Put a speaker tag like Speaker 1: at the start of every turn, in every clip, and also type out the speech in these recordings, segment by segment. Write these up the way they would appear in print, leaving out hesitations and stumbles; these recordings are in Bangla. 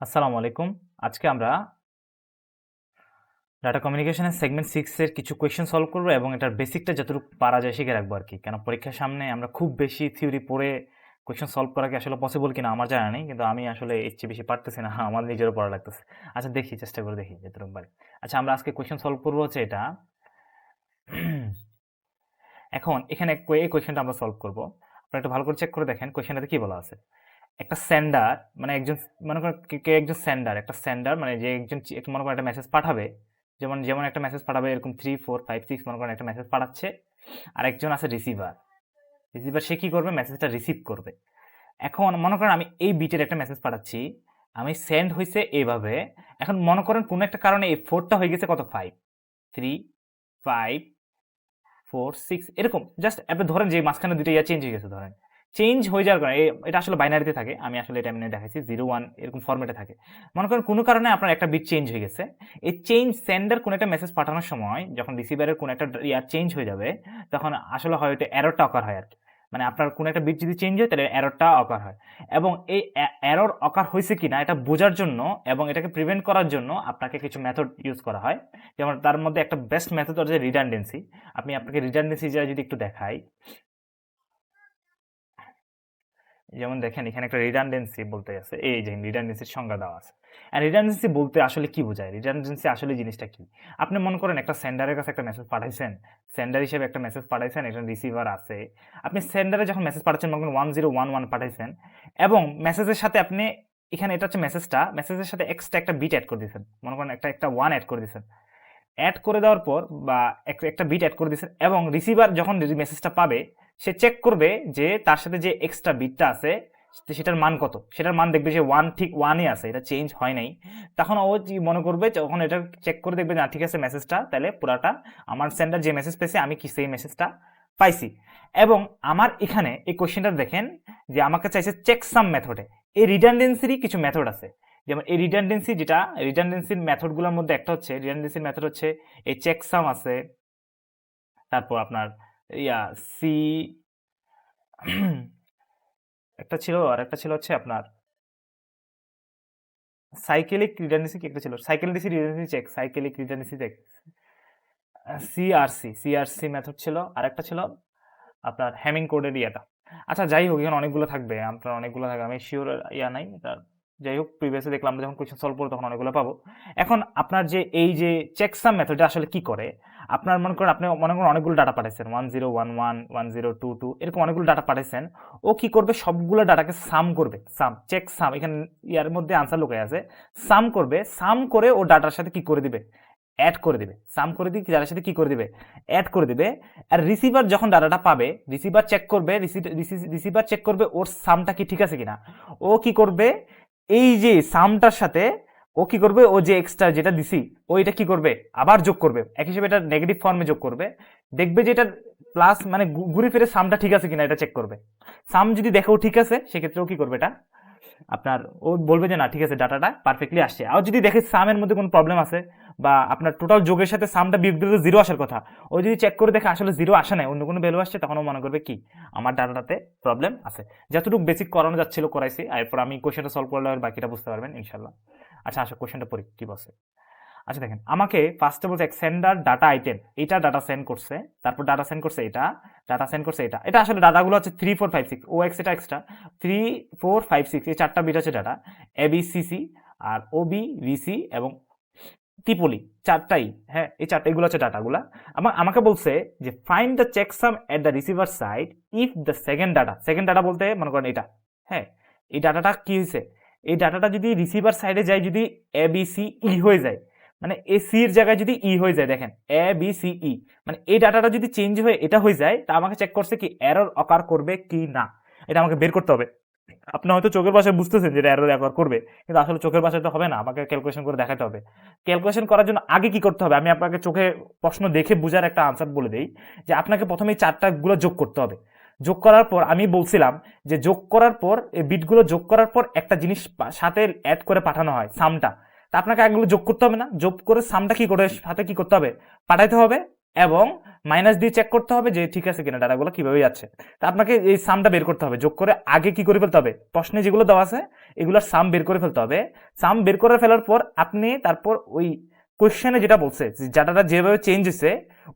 Speaker 1: আসসালামু আলাইকুম। আজকে আমরা ডাটা কমিউনিকেশনের সেগমেন্ট 6 এর কিছু কোয়েশ্চেন সলভ করব এবং এটার বেসিকটা যতটুকু পারা যায় শিখে রাখবো আর কি। কেন পরীক্ষার সামনে আমরা খুব বেশি থিওরি পড়ে কোয়েশ্চেন সলভ করা কি আসলে পসিবল কিনা আমার জানা নেই, কিন্তু আমি আসলে এর চেয়ে বেশি পারতেছি না। আমার নিজেরও পড়া লাগতেছে। আচ্ছা দেখি, চেষ্টা করে দেখি যতটুকু পারি। আচ্ছা আমরা আজকে কোয়েশ্চেন সলভ করবো হচ্ছে এটা। এখন এখানে এই কোয়েশ্চেনটা আমরা সলভ করবো। আপনারা একটু ভালো করে চেক করে দেখেন কোয়েশ্চেনটাতে কি বলা আছে। একটা সেন্ডার মানে একজন, মনে করেন কে একজন সেন্ডার, একটা সেন্ডার মানে যে একজন একটু মনে করেন একটা মেসেজ পাঠাবে, যেমন যেমন একটা মেসেজ পাঠাবে এরকম 3 4 5 6 মনে করেন একটা মেসেজ পাঠাচ্ছে। আর একজন আছে রিসিভার। রিসিভার সে কি করবে, মেসেজটা রিসিভ করবে। এখন মনে করেন আমি এই বিটের একটা মেসেজ পাঠাচ্ছি, আমি সেন্ড হয়েছে এইভাবে। এখন মনে করেন কোনো একটা কারণে এই 4টা হয়ে গেছে কত, 5 3 5 4 6 এরকম। জাস্ট আপনি ধরেন যে মাঝখানে দুটো চেঞ্জ হয়ে গেছে, ধরেন চেঞ্জ হয়ে যাওয়ার কারণে এটা আসলে বাইনারিতে থাকে, আমি আসলে এটা এমনি দেখাচ্ছি 0 1 এরকম ফরম্যাটে থাকে। মনে করেন কোনো কারণে আপনার একটা বিট চেঞ্জ হয়ে গেছে। এই চেঞ্জ সেন্ডার কোনো একটা মেসেজ পাঠানোর সময় যখন রিসিভারের কোনো একটা চেঞ্জ হয়ে যাবে, তখন আসলে হয় ওইটা এররটা অকার হয় আর কি। মানে আপনার কোনো একটা বিট যদি চেঞ্জ হয় তাহলে এররটা অকার হয়। এবং এই এরর অকার হয়েছে কিনা এটা বোঝার জন্য এবং এটাকে প্রিভেন্ট করার জন্য আপনাকে কিছু মেথড ইউজ করা হয়। যেমন তার মধ্যে একটা বেস্ট মেথড হচ্ছে রিডান্ডেন্সি। আমি আপনাকে রিডান্ডেন্সি যদি একটু দেখাই, যেমন দেখেন এখানে একটা রিডান্ডেন্সি বলতে আছে, এই যে রিডান্ডেন্সির সংজ্ঞা দেওয়া আছে। আর রিডান্ডেন্সি বলতে আসলে কি বোঝায়, রিডান্ডেন্সি আসলে জিনিসটা কি। আপনি মনে করেন একটা সেন্ডারের কাছে একটা মেসেজ পাঠাইছেন, সেন্ডার হিসেবে একটা মেসেজ পাঠাইছেন, একটা রিসিভার আছে। আপনি সেন্ডারে যখন মেসেজ পাঠাচ্ছেন মনে করেন 1011 পাঠাইছেন, এবং মেসেজের সাথে আপনি এখানে এটা হচ্ছে মেসেজটা, মেসেজের সাথে এক্সট্রা একটা বিট অ্যাড করে দিয়েছেন, মনে করেন একটা একটা 1 অ্যাড করে দিয়েছেন। অ্যাড করে দেওয়ার পর বা একটা বিট অ্যাড করে দিয়েছেন, এবং রিসিভার যখন মেসেজটা পাবে সে চেক করবে যে তার সাথে যে এক্সট্রা বিটটা আছে সেটার মান কত। সেটার মান দেখবে যে 1 ঠিক 1ই আছে, এটা চেঞ্জ হয় নাই। তখন ও মনে করবে, যখন এটা চেক করে দেখবে না ঠিক আছে মেসেজটা, তাহলে পুরাটা আমার সেন্ডার যে মেসেজ পেয়েছে আমি কি সেই মেসেজটা পাইছি। এবং আমার এখানে এই কোশ্চেনটা দেখেন যে আমাকে চাইছে চেক সাম মেথডে। এই রিডান্ডেন্সিরই কিছু মেথড আছে। যেমন এই রিডান্ডেন্সি, যেটা রিডান্ডেন্সির মেথডগুলোর মধ্যে একটা হচ্ছে, রিডান্ডেন্সির মেথড হচ্ছে এই চেকসাম আছে, তারপর আপনার ইয়া সি একটা ছিল, আর একটা ছিল হচ্ছে আপনার সাইকেলিক রিডান্ডেন্সি, কি একটা ছিল cyclic redundancy check, cyclic redundancy check, CRC method ছিল, আর একটা ছিল আপনার হ্যামিং কোডের ইয়াটা। আচ্ছা যাই হোক, এখানে অনেকগুলো থাকবে, আপনার অনেকগুলো থাকবে, আমি শিওর ইয়া নাই তার। যাই হোক, প্রিভিয়াসে দেখলাম আমরা যখন কোয়েশ্চেন সলভ করবো তখন অনেকগুলো পাবো। এখন আপনার যে এই যে চেকসাম মেথডটা আসলে কি করে, আপনার মনে করেন আপনি মনে করেন অনেকগুলো ডাটা পাঠাইছেন, 1011 1022 এরকম অনেকগুলো ডাটা পাঠাইছেন। ও কি করবে, সবগুলো ডাটাকে সাম করবে, সাম চেক সাম, এখানে ইয়ার মধ্যে আনসার লুকাই আছে। সাম করবে, সাম করে ও ডাটার সাথে কি করে দিবে, অ্যাড করে দিবে। সাম করে দিয়ে যার সাথে কি করে দিবে, অ্যাড করে দিবে। আর রিসিভার যখন ডাটাটা পাবে, রিসিভার চেক করবে, রিসিভার চেক করবে ওর সামটা কি ঠিক আছে কিনা। ও কি করবে, এই যে সামটার সাথে ও কি করবে, ও যে এক্সট্রা যেটা দিছি ওইটা কি করবে, আবার যোগ করবে, এক হিসেবে এটা নেগেটিভ ফর্মে যোগ করবে। দেখবে যে এটা প্লাস, মানে ঘুরে ফিরে সামটা ঠিক আছে কিনা এটা চেক করবে। সাম যদি দেখো ঠিক আছে, সেক্ষেত্রে ও কি করবে, এটা আপনার ও বলবে যে না ঠিক আছে, ডাটাটা পারফেক্টলি আসছে। আর যদি দেখে সামের মধ্যে কোনো প্রবলেম আছে, বা আপনার টোটাল যোগের সাথে সামটা বিয়োগ দিলে জিরো আসার কথা, ও যদি চেক করে দেখে আসলে জিরো আসে নাই, অন্য কোনো ভ্যালু আসছে, তখন ও মনে করবে কি আমার ডাটাটাতে প্রবলেম আছে। যতটুকু বেসিক করানো যাচ্ছিল করাইছি, এরপর আমি কোশ্চেনটা সলভ করলে আর বাকিটা বুঝতে পারবেন ইনশাল্লাহ। আচ্ছা আসো কোশ্চেনটা পড়ি কি বলছে। আচ্ছা দেখেন, আমাকে ফার্স্টে বলছে এক সেন্ডার ডাটা আইটেম, এটা ডাটা সেন্ড করছে, তারপর ডাটা সেন্ড করছে এটা, ডাটা সেন্ড করছে এটা। এটা আসলে ডাটাগুলো হচ্ছে 3 4 5 6, ও এক্স এটা এক্সট্রা 3 4 5 6, এই 4টা বিট হচ্ছে ডাটা, এবিসিসি আর ওবি ভিসি এবং ত্রিপলি, চারটাই। হ্যাঁ, এই চারটা এগুলো হচ্ছে ডাটাগুলা। আমাকে বলছে যে find the checksum at the receiver side if the second data বলতে মনে করেন এটা। হ্যাঁ, এই ডাটাটা কি হয়েছে, এই ডাটাটা যদি রিসিভার সাইডে যায়, যদি এ বি সি ই হয়ে যায়, মানে এ সির জায়গায় যদি ই হয়ে যায়, দেখেন এ বি সি ই, মানে এই ডাটাটা যদি চেঞ্জ হয়ে এটা হয়ে যায়, তা আমাকে চেক করছে কি এরর অকার করবে কি না, এটা আমাকে বের করতে হবে। আপনি হয়তো চোখের ভাষায় বুঝতেছেন যেটা এরর একবার করবে, কিন্তু আসলে চোখের ভাষায় তো হবে না, আমাকে ক্যালকুলেশন করে দেখাতে হবে। ক্যালকুলেশন করার জন্য আগে কি করতে হবে, আমি আপনাকে চোখে প্রশ্ন দেখে বুঝার একটা আনসার বলে দেই, যে আপনাকে প্রথমে এই চারটা গুলো যোগ করতে হবে। যোগ করার পর আমি বলছিলাম যে যোগ করার পর এই বিটগুলো যোগ করার পর একটা জিনিস সাথে অ্যাড করে পাঠানো হয়, সামটা। তা আপনাকে এগুলো যোগ করতে হবে না, যোগ করে সামটা কি করে সাথে কি করতে হবে, পাঠাইতে হবে। এবং মাইনাস দিয়ে চেক করতে হবে যে ঠিক আছে কিনা ডাটাগুলো কিভাবে যাচ্ছে। তা আপনাকে এই সামটা বের করতে হবে, যোগ করে আগে কি করে ফেলতে হবে, প্রশ্নে যেগুলো দেওয়া আছে এগুলোর সাম বের করে ফেলতে হবে। সাম বের করে ফেলার পর আপনি তারপর ওই কোয়েশ্চেনে যেটা বলছে ডাটাটা যেভাবে চেঞ্জ হয়েছে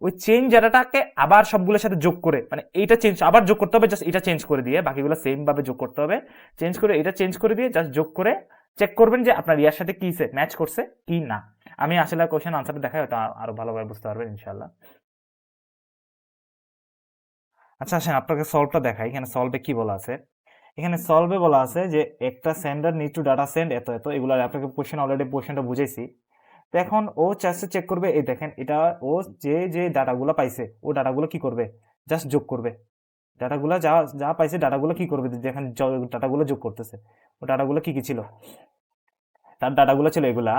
Speaker 1: ওই চেঞ্জ ডাটাটাকে আবার সবগুলোর সাথে যোগ করে, মানে এইটা চেঞ্জ আবার যোগ করতে হবে, জাস্ট এটা চেঞ্জ করে দিয়ে বাকিগুলো সেম ভাবে যোগ করতে হবে, চেঞ্জ করে এটা চেঞ্জ করে দিয়ে জাস্ট যোগ করে চেক করবেন যে আপনার ইয়ার সাথে কি ম্যাচ করছে কি না। আমি আসলে কোশ্চেন আনসারটা দেখাই, হয়তো আরো ভালোভাবে বুঝতে পারবেন ইনশাল্লাহ। আচ্ছা আসেন আপনাকে সলভটা দেখাই। এখানে সলভে কি বলা আছে, এখানে সলভে বলা আছে যে একটা sender need to data send এত এত, এগুলো আপনাকে কোশ্চেন অলরেডি কোশ্চেনটা বুঝাইছি। তো এখন ও চাচ্ছে চেক করবে, এই দেখেন এটা ও যে যে ডাটাগুলো পাইছে ও ডাটাগুলো কি করবে, জাস্ট যোগ করবে। ডাটাগুলো যা যা পাইছে ডাটাগুলো কি করবে, দেখেন ডাটাগুলো যোগ করতেছে। ও ডাটাগুলো কি কি ছিল, তার ডাটাগুলো ছিল এগুলা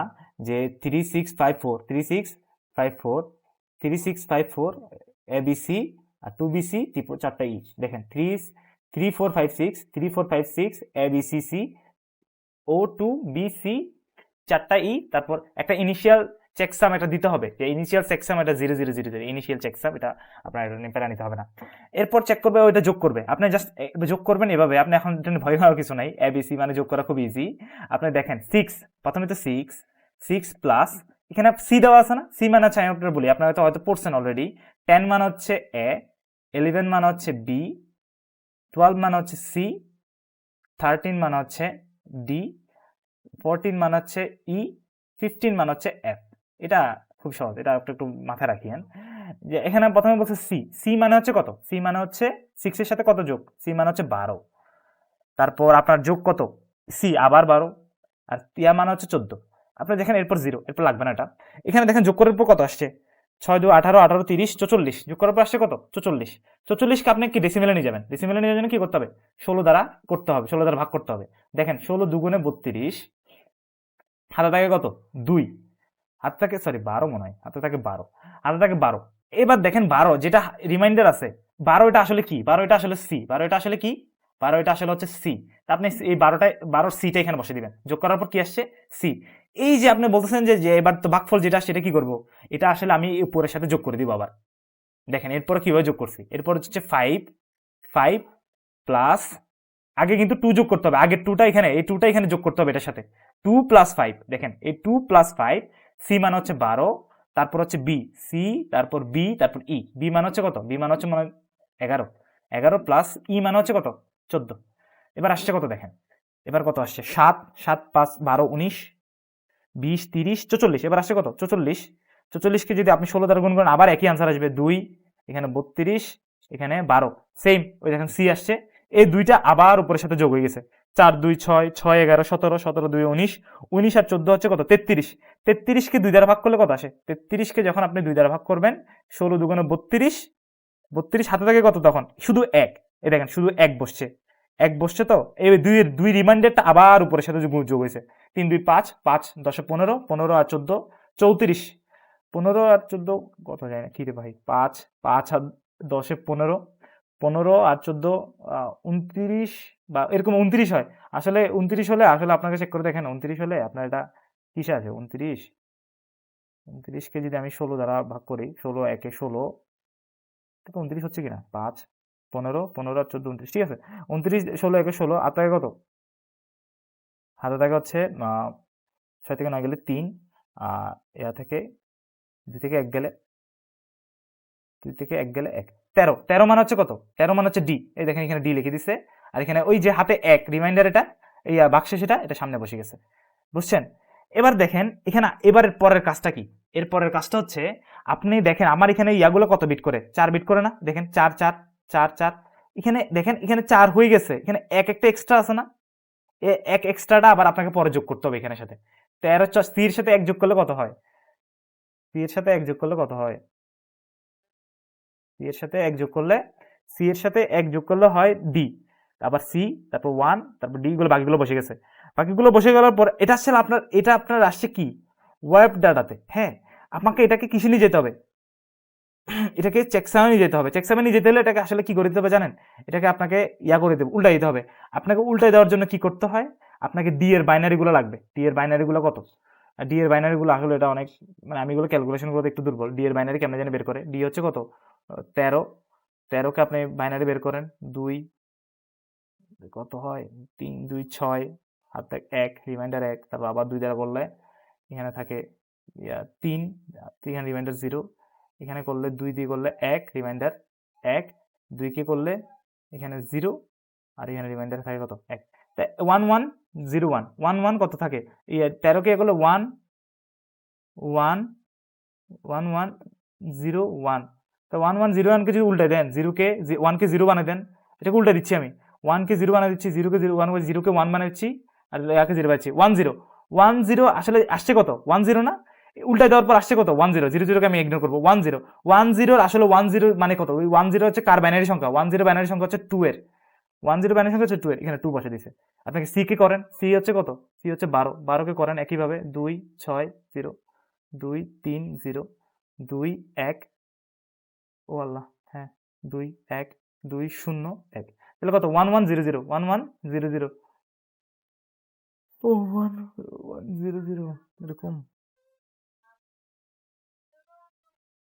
Speaker 1: যে 3654 3654 3654 এবিসি আর 2BC 4টা ই, দেখেন 3456 এবিসিসি O2BC 4টা ই, তারপর একটা ইনিশিয়াল চেকসাম এটা দিতে হবে, যে ইনিশিয়াল চেকসাম এটা 0000 ইনিশিয়াল চেকসাম, এটা আপনার এটা নিয়ে প্যারা নিতে হবে না। এরপর চেক করবে ওইটা যোগ করবে, আপনি জাস্ট যোগ করবেন এভাবে, আপনি এখন ভয় হওয়ার কিছু নাই, এবিসি মানে যোগ করা খুব ইজি। আপনি দেখেন 6, প্রথমে তো 6 প্লাস এখানে সি দেওয়া আছে না, সি মানে হচ্ছে আমি আপনার বলি, আপনারা হয়তো পড়ছেন অলরেডি, 10 মানে হচ্ছে এ, 11 মানে হচ্ছে বি, 12 মানে হচ্ছে সি, 13 মানে হচ্ছে ডি, 14 মানে হচ্ছে ই, 15 মানে হচ্ছে এফ। এটা খুব সহজ, এটা একটু মাথায় রাখিয়েন যে এখানে প্রথমে বলছে সি, সি মানে হচ্ছে কত, সি মানে হচ্ছে 6 এর সাথে কত যোগ, সি মানে হচ্ছে 12, তারপর আপনার যোগ কত, সি আবার 12, আর ইয়া মানে হচ্ছে 14। আপনি দেখেন এরপর 0, এরপর লাগবে না এটা। এখানে দেখেন যোগ করার পর কত আসছে, 6 2 18 18 30 44, যোগ করার পর আসছে কত 44। 44কে আপনি কি ডেসিমেলে নিয়ে যাবেন, ডেসিমেলে নিয়ে যাবেন কি করতে হবে, 16 দ্বারা করতে হবে, 16 দ্বারা ভাগ করতে হবে। দেখেন 16 দুগুণে 32, হাতে থাকে কত 2, হাতে থাকে সরি 12 মনে হয়, হাতে থাকে 12, হাতে থাকে 12। এবার দেখেন 12 যেটা রিমাইন্ডার আছে, 12 এটা আসলে কি, 12 এটা আসলে সি, 12 এটা আসলে কি, 12 এটা আসলে হচ্ছে সি। আপনি এই 12 সিটা এখানে বসে দিবেন, যোগ করার পর কি আসছে সি। এই যে আপনি বলতেছেন যে এবার তো ভাগফল যেটা সেটা কি করব, এটা আসলে আমি উপরের সাথে যোগ করে দিব আবার। দেখেন এরপর কিভাবে যোগ করছি, এরপর হচ্ছে 5 প্লাস, আগে কিন্তু 2 যোগ করতে হবে, আগে 2টা এখানে, এই 2টা এখানে যোগ করতে হবে এটার সাথে, 2 প্লাস 5, দেখেন এই 2 প্লাস 5, সি মানে হচ্ছে 12, তারপর হচ্ছে বি, সি তারপর বি তারপর ই, বি মানে হচ্ছে কত, বি মানে হচ্ছে 11, 11 প্লাস ই মানে হচ্ছে কত 14। এবার আসছে কত দেখেন, এবার কত আসছে 7, 7 5 12 19 20 30 44, এবার আসছে কত 44। 44কে যদি আপনি 16 দ্বারা গুণ করেন আবার একই আনসার আসবে, 2 এখানে 32 এখানে 12, সেম ওই দেখেন সি আসছে। এই দুইটা আবার উপরের সাথে যোগ হয়ে গেছে, 4 2 6 6 11 17 17 2 19, 19 আর 14 হচ্ছে কত 33। 33কে 2 দ্বারা ভাগ করলে কত আসে, 33কে যখন আপনি 2 দ্বারা ভাগ করবেন 16 দুগুণে 32, 32 হাতে থাকে কত তখন শুধু 1, এই দেখেন শুধু 1 বসছে, 1 বসছে, তো এই দুই রিমাইন্ডারটা আবার উপরের সাথে যোগ হয়েছে, 3 2 5 5 10 15 15 আর 14 34, 15 আর 14 কত যায় না কি রে ভাই, 5 5 আর 10 15 15 আর 14 29 বা এরকম 29 হয়। আসলে 29 হলে আসলে আপনাকে চেক করে দেখেন, 29 হলে আপনার এটা কিসে আছে 29, 29কে যদি আমি 16 দ্বারা ভাগ করি, 16 একে 16, 29 হচ্ছে কিনা 5 15 15 আর 14 29, ঠিক আছে 29 16 একে 16, আপনাকে কত হাতে থাকে হচ্ছে 6 থেকে 9 গেলে 3, ইয়া থেকে 2 থেকে 1 গেলে 2 থেকে 1 গেলে 1, 13, 13 মানে হচ্ছে কত, 13 মানে হচ্ছে ডি, এই দেখেন এখানে ডি লিখে দিছে, আর এখানে ওই যে হাতে 1 রিমাইন্ডার এটা এই বাক্সে সেটা এটা সামনে বসে গেছে, বুঝছেন। এবার দেখেন এখানে এবারের পরের কাজটা কি, এর পরের কাজটা হচ্ছে আপনি দেখেন আমার এখানে ইয়াগুলো কত বিট করে, 4 বিট করে না, দেখেন 4 4 4 4, এখানে দেখেন এখানে 4 হয়ে গেছে, এখানে এক একটা এক্সট্রা আছে না, এক এক্সট্রাটা আবার আপনাকে পরে যোগ করতে হবে এখানে সাথে। 13 সির সাথে 1 যোগ করলে কত হয়, সি এর সাথে 1 যোগ করলে কত হয়, সি এর সাথে 1 যোগ করলে, সি এর সাথে 1 যোগ করলে হয় ডি, আবার সি তারপর 1 তারপর ডি, গুলো বাকিগুলো বসে গেছে। বাকিগুলো বসে গেলার পর এটা আসলে আপনার, এটা আপনার আসছে কি ওয়েব ডাটাতে, হ্যাঁ আপনাকে এটাকে কিসে নিয়ে যেতে হবে, এটাকে চেকসামে নিয়ে যেতে হবে। চেকসামে নিয়ে যেতে হলে এটাকে আসলে কি করে দিতে হবে জানেন, এটাকে আপনাকে ইয়া করে দেবে, উল্টাই দিতে হবে। আপনাকে উল্টাই দেওয়ার জন্য কি করতে হয়, আপনাকে ডি এর বাইনারি গুলো লাগবে, ডি এর বাইনারি গুলো কত আর ডি এর বাইনারিগুলো আসলে এটা অনেক, মানে আমি এগুলো ক্যালকুলেশনগুলোতে একটু দুর্বল। ডি এর বাইনারি কেমনে জানি বের করে, ডি হচ্ছে কত 13, 13কে আপনি বাইনারি বের করেন 2 কত হয় 3 2 6 হাত থেকে 1 রিমাইন্ডার 1, তারপর আবার 2 দ্বারা করলে এখানে থাকে 3, এখানে রিমাইন্ডার 0, এখানে করলে 2 দিয়ে করলে 1 রিমাইন্ডার 1, 2 কে করলে এখানে 0 আর এখানে রিমাইন্ডার থাকে কত 1। তাই 1 1 0 1 1 1 কত থাকে 13 কে করলে 1 1 1 1 0 1, তো 1 1 0 1 কে যদি উল্টে দেন 0 কে 1 কে 0 বানিয়ে দেন, এটাকে উল্টে দিচ্ছি আমি 1 কে 0 বানিয়ে দিচ্ছি, 0 কে 0 1 0 কে 1 বানিয়ে দিচ্ছি আর একে 0 পাচ্ছি 1 0 1 0 আসলে আসছে কত 1 0 না, উল্টে দেওয়ার পর আসছে কত 1 0 0 0 কে আমি ইগনোর করবো 1 0 1 0 আসলে 1 0 মানে কত, ওই 1 0 হচ্ছে কার বাইনারি সংখ্যা, 1 0 বাইনারি সংখ্যা হচ্ছে 2 এর, 1 0 বাইনারি সংখ্যা হচ্ছে 2 এর, এখানে 2 বসে দিছে। আপনাকে সি কে করেন, সি হচ্ছে কত, সি হচ্ছে 12, 12 কে করেন একইভাবে 2 6 0 2 3 0 2 1, ও আল্লাহ হ্যাঁ 2 1 2 0 1, তাহলে কত 1 1 0 0 1 1 0 0, ও 1 1 0 0 এরকম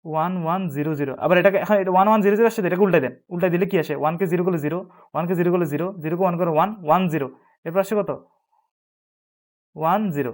Speaker 1: 1 1 0 0, আবার এটাকে এখন এটা 1 1 0 0 আসছে, এটাকে উল্টাই দেন, উল্টাই দিলে কি আসে 1 কে 0 করলে 0, 1 কে 0 করলে 0, 0 কে 1 করে 1 1 0, এরপর আসছে কত 1 0,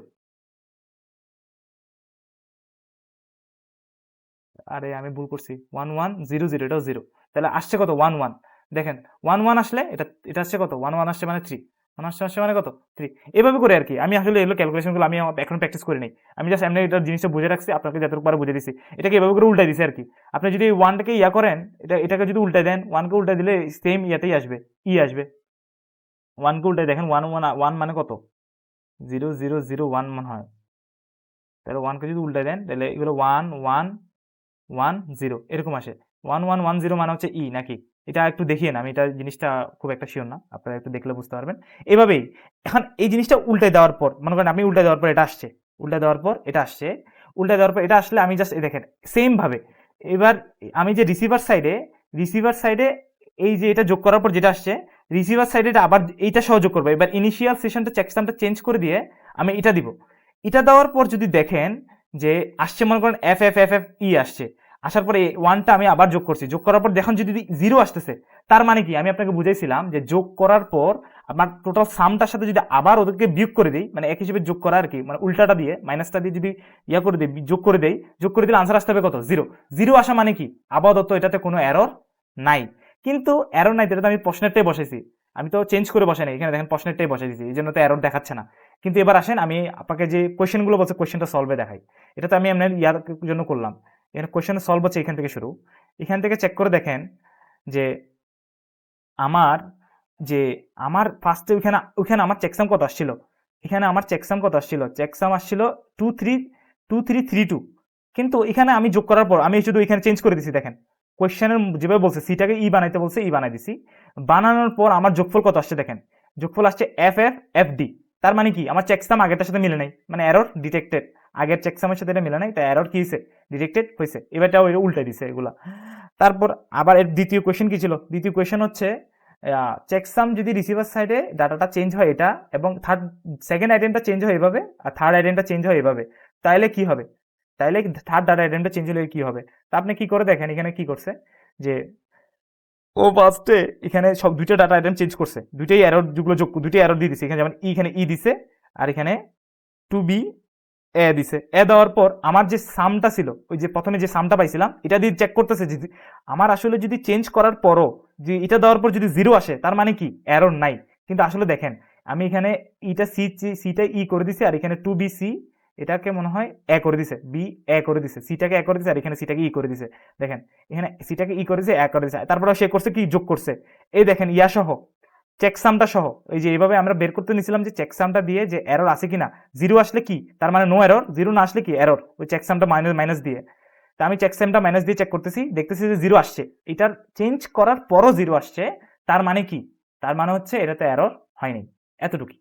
Speaker 1: আরে আমি ভুল করছি 1 1 0 0, এটাও 0, তাহলে আসছে কত 1 1, দেখেন 1 1 আসলে এটা এটা আসছে কত 1 1 আসছে মানে 3, 1 আসছে মানে কত 3, এভাবে করে আর কি। আমি আসলে এগুলো ক্যালকুলেশনগুলো আমি এখন প্র্যাকটিস করে নেই, আমি জাস্ট এমনি এটা জিনিসটা বুঝে রাখছি, আপনাকে যতটুকু পারে বুঝে দিছি, এটাকে এভাবে করে উল্টাই দিছি আর কি। আপনি যদি 1টাকে ইয়া করেন, এটাকে যদি উল্টাই দেন 1কে উল্টাই দিলে সেম ইয়াতেই আসবে, ই আসবে। 1কে উল্টাই দেখেন 1 1 1 মানে কত 0 0 0 1 মনে হয়, তাহলে 1কে যদি উল্টাই দেন তাহলে এগুলো 1 1 1 0 এরকম আসে। 1 1 1 0 মানে হচ্ছে ই নাকি, এটা একটু দেখিয়ে না, আমি এটা জিনিসটা খুব একটা শিওর না, আপনারা একটু দেখলে বুঝতে পারবেন। এভাবেই এখন এই জিনিসটা উল্টে দেওয়ার পর মনে করেন আমি উল্টে দেওয়ার পর এটা আসছে, উল্টে দেওয়ার পর এটা আসছে, উল্টে দেওয়ার পর এটা আসলে আমি জাস্ট দেখেন সেম ভাবে এবার আমি যে রিসিভার সাইডে এই যে এটা যোগ করার পর যেটা আসছে, রিসিভার সাইডে এটা আবার এইটা সহ যোগ করবো। এবার ইনিশিয়াল সেশনটা চেকসামটা চেঞ্জ করে দিয়ে আমি এটা দিব, এটা দেওয়ার পর যদি দেখেন যে আসছে মনে করেন F F F F E আসছে, আসার পরে ওয়ানটা আমি আবার যোগ করছি, যোগ করার পর দেখুন যদি 0 আসতেছে, তার মানে কি আমি আপনাকে বুঝাইছিলাম যে যোগ করার পর আপনার টোটাল সামটার সাথে যদি আবার ওদেরকে বিয়োগ করে দিই, মানে এক হিসেবে যোগ করা আর কি, মানে উল্টাটা দিয়ে মাইনাসটা দিয়ে যদি ইয়া করে দিই যোগ করে দিলে আনসার আসতে হবে কত 0, 0 আসা মানে কি আপাতত এটাতে কোনো এরর নাই, কিন্তু এরর নাই এটা তো আমি প্রশ্নেরটাই বসাইছি, আমি তো চেঞ্জ করে বসাই নাই, এখানে দেখেন প্রশ্নেরটাই বসাই দিয়েছি, এই জন্য তো এরর দেখাচ্ছে না। কিন্তু এবার আসেন আমি আপনাকে যে কোয়েশ্চেনগুলো বলছে কোয়েশ্চেনটা সলভে দেখাই, এটা তো আমি এমনি ইয়ার জন্য করলাম, এখানে কোয়েশ্চেন সলভ হচ্ছে এখান থেকে শুরু, এখান থেকে চেক করে দেখেন যে আমার যে আমার ফার্স্টে ওইখানে আমার চেকসাম কত আসছিল, এখানে আমার চেকসাম কত আসছিল, চেকসাম আসছিল 2332, কিন্তু এখানে আমি যোগ করার পর আমি শুধু এখানে চেঞ্জ করে দিছি, দেখেন কোয়েশ্চেনের যেভাবে বলছে সিটাকে ই বানাইতে বলছে ই বানাই দিছি, বানানোর পর আমার যোগফল কত আসছে দেখেন, যোগফল আসছে এফ এফ এফ ডি, তার মানে কি আমার চেকসাম আগেরটার সাথে মিলে নাই, মানে এরর ডিটেক্টেড, আগের চেকসামের সাথে এটা মিলে নাই, তাই এরর কি হয়েছে ডিটেক্টেড হয়েছে, এবারটাও এটা উল্টে দিছে এগুলা। তারপর আবার এর দ্বিতীয় কোয়েশ্চেন কি ছিল, দ্বিতীয় কোয়েশ্চেন হচ্ছে চেকসাম যদি রিসিভার সাইডে ডাটাটা চেঞ্জ হয় এটা, এবং সেকেন্ড আইটেমটা চেঞ্জ হয় এভাবে আর থার্ড আইটেমটা চেঞ্জ হয় এভাবে, তাহলে কি হবে, তাহলে থার্ড ডাটা আইটেমটা চেঞ্জ হলে কি হবে, তা আপনি কি করে দেখেন এখানে কি করছে যে ও ফার্স্টে এখানে সব দুইটা ডাটা আইটেম চেঞ্জ করছে, দুইটাই এরর যেগুলো যোগ দুইটাই এরর দিয়ে দিছে, এখানে যেমন এখানে ই দিছে আর এখানে টু বি এ দিছে, এ দেওয়ার পর আমার যে সামটা ছিল ওই যে প্রথমে যে সামটা পাইছিলাম এটা দিয়ে চেক করতেছে যে আমার আসলে যদি চেঞ্জ করার পরও যে এটা দেওয়ার পর যদি 0 আসে তার মানে কি এরর নাই, কিন্তু আসলে দেখেন আমি এখানে ইটা সিটা ই করে দিছি আর এখানে টু বি সি এটাকে মনে হয় এ করে দিছে, বি এ করে দিছে, সিটাকে এ করে দিছে আর এখানে সিটাকে ই করে দিছে, দেখেন এখানে সিটাকে ই করে দিছে এ করে দিছে, তারপরে সে করছে কি যোগ করছে, এই দেখেন ইয়া সহ চেকসামটা সহ, এই যে এইভাবে আমরা বের করতে নিছিলাম যে চেকসামটা দিয়ে যে এরর আছে কিনা, 0 আসলে কি তার মানে নো এরর, 0 না আসলে কি এরর, ওই চেকসামটা মাইনাস দিয়ে, তা আমি চেকসামটা মাইনাস দিয়ে চেক করতেছি, দেখতেছি যে 0 আসছে, এটার চেঞ্জ করার পরও 0 আসছে, তার মানে কি, তার মানে হচ্ছে এটাতে এরর হয়নি, এতটুকু।